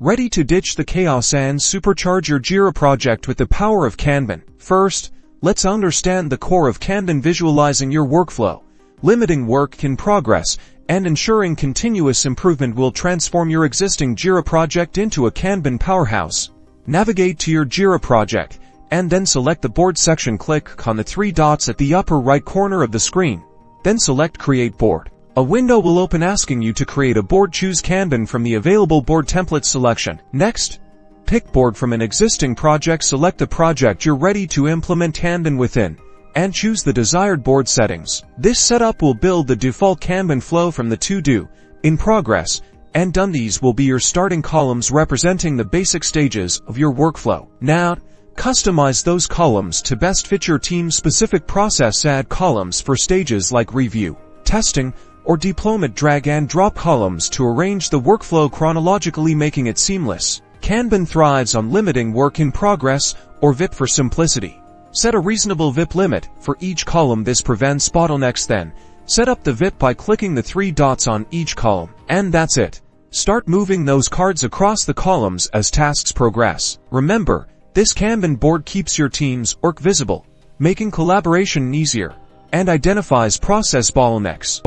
Ready to ditch the chaos and supercharge your Jira project with the power of Kanban? First, let's understand the core of Kanban: visualizing your workflow, limiting work in progress, and ensuring continuous improvement will transform your existing Jira project into a Kanban powerhouse. Navigate to your Jira project, and then select the Board section. Click on the three dots at the upper right corner of the screen. Then select Create Board. A window will open asking you to create a board. Choose Kanban from the available board template selection. Next, pick board from an existing project. Select the project you're ready to implement Kanban within, and choose the desired board settings. This setup will build the default Kanban flow from the To Do, In Progress, and Done. These will be your starting columns representing the basic stages of your workflow. Now, customize those columns to best fit your team's specific process. Add columns for stages like review, testing, or deployment. Drag and drop columns to arrange the workflow chronologically, making it seamless. Kanban thrives on limiting work in progress, or VIP, for simplicity. Set a reasonable VIP limit for each column. This prevents bottlenecks. Then, set up the VIP by clicking the three dots on each column. And that's it. Start moving those cards across the columns as tasks progress. Remember, this Kanban board keeps your team's work visible, making collaboration easier, and identifies process bottlenecks.